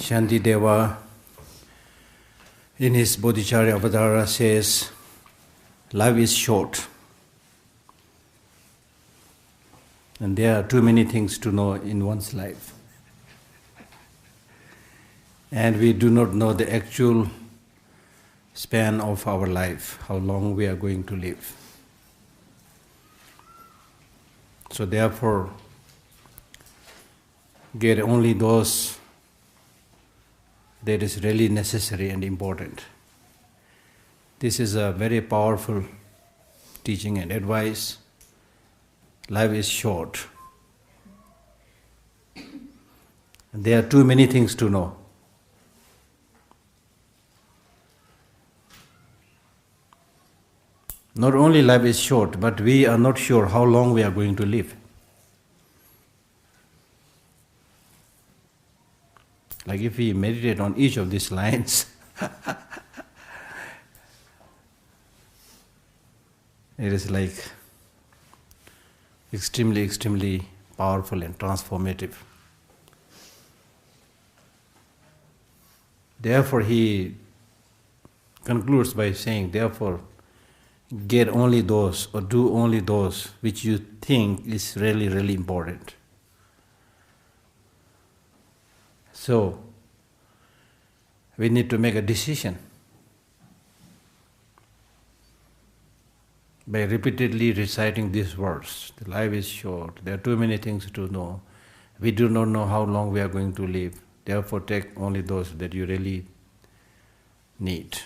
Shantideva in his Bodhicharya Avatara says, life is short. And there are too many things to know in one's life. And we do not know the actual span of our life, how long we are going to live. So therefore, get only those that is really necessary and important. This is a very powerful teaching and advice. Life is short. And there are too many things to know. Not only life is short, but we are not sure how long we are going to live. Like if we meditate on each of these lines, it is like extremely, extremely powerful and transformative. Therefore, he concludes by saying, therefore, get only those or do only those which you think is really, really important. So, we need to make a decision. By repeatedly reciting these words, the life is short, there are too many things to know, we do not know how long we are going to live, therefore take only those that you really need.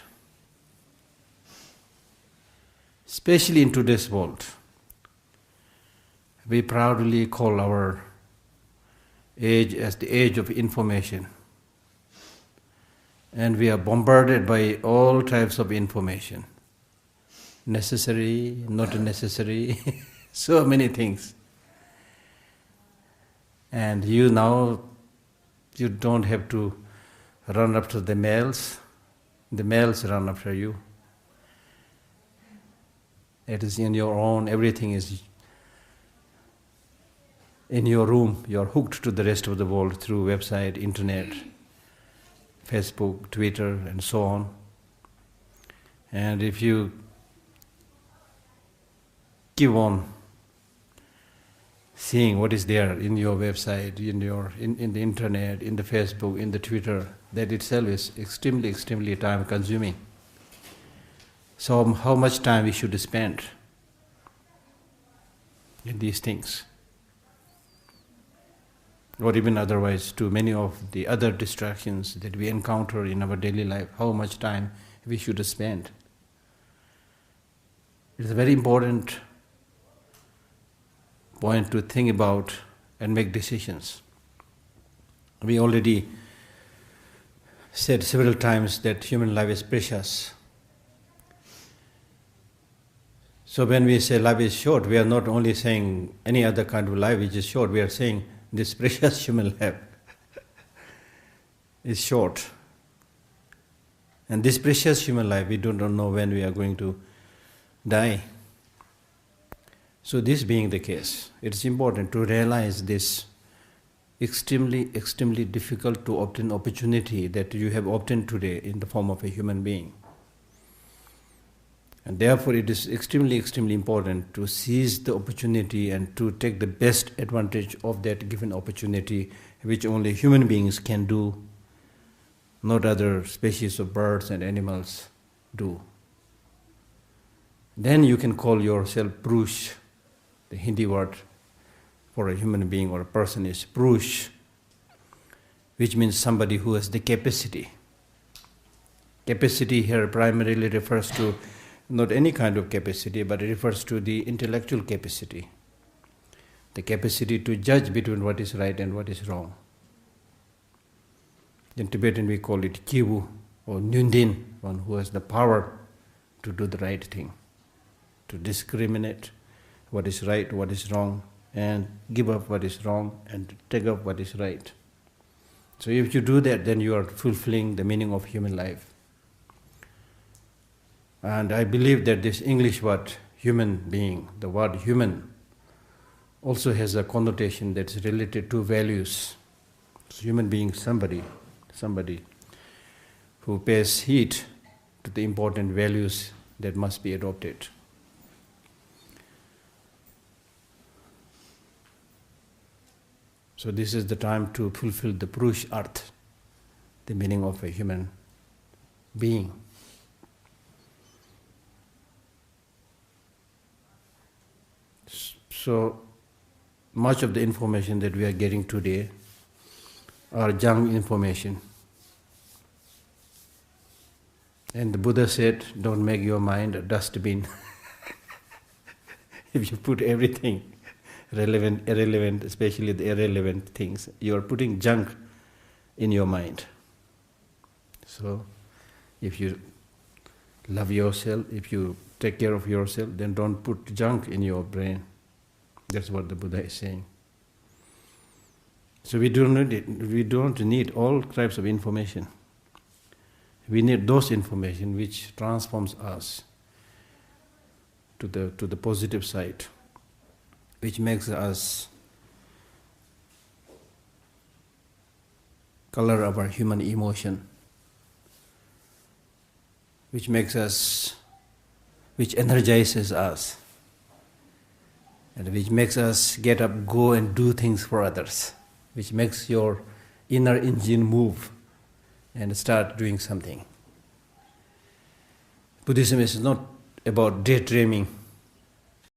Especially in today's world, we proudly call our age as the age of information. And we are bombarded by all types of information. Necessary, not necessary, so many things. And you now, you don't have to run after the mails run after you. It is in your own, everything is in your room. You are hooked to the rest of the world through website, internet, Facebook, Twitter, and so on. And if you keep on seeing what is there in your website, in the internet, in the Facebook, in the Twitter, that itself is extremely, extremely time consuming. So how much time we should spend in these things? Or even otherwise, to many of the other distractions that we encounter in our daily life, how much time we should spend. It is a very important point to think about and make decisions. We already said several times that human life is precious. So when we say life is short, we are not only saying any other kind of life which is short, we are saying this precious human life is short. And this precious human life, we do not know when we are going to die. So this being the case, it is important to realize this extremely, extremely difficult to obtain opportunity that you have obtained today in the form of a human being. And therefore it is extremely, extremely important to seize the opportunity and to take the best advantage of that given opportunity, which only human beings can do, not other species of birds and animals do. Then you can call yourself Purush. The Hindi word for a human being or a person is Purush, which means somebody who has the capacity. Capacity here primarily refers to not any kind of capacity, but it refers to the intellectual capacity. The capacity to judge between what is right and what is wrong. In Tibetan we call it Kivu or Nyundin, one who has the power to do the right thing, to discriminate what is right, what is wrong, and give up what is wrong and take up what is right. So if you do that, then you are fulfilling the meaning of human life. And I believe that this English word, human being, the word human, also has a connotation that's related to values. So human being, somebody somebody who pays heed to the important values that must be adopted. So this is the time to fulfill the Purush Arth, the meaning of a human being. So much of the information that we are getting today are junk information. And the Buddha said, don't make your mind a dustbin. If you put everything, relevant, irrelevant, especially the irrelevant things, you are putting junk in your mind. So, if you love yourself, if you take care of yourself, then don't put junk in your brain. That's what the Buddha is saying. So we don't need all types of information. We need those information which transforms us to the positive side, which makes us color our human emotion, which energizes us, and which makes us get up, go and do things for others, which makes your inner engine move and start doing something. Buddhism is not about daydreaming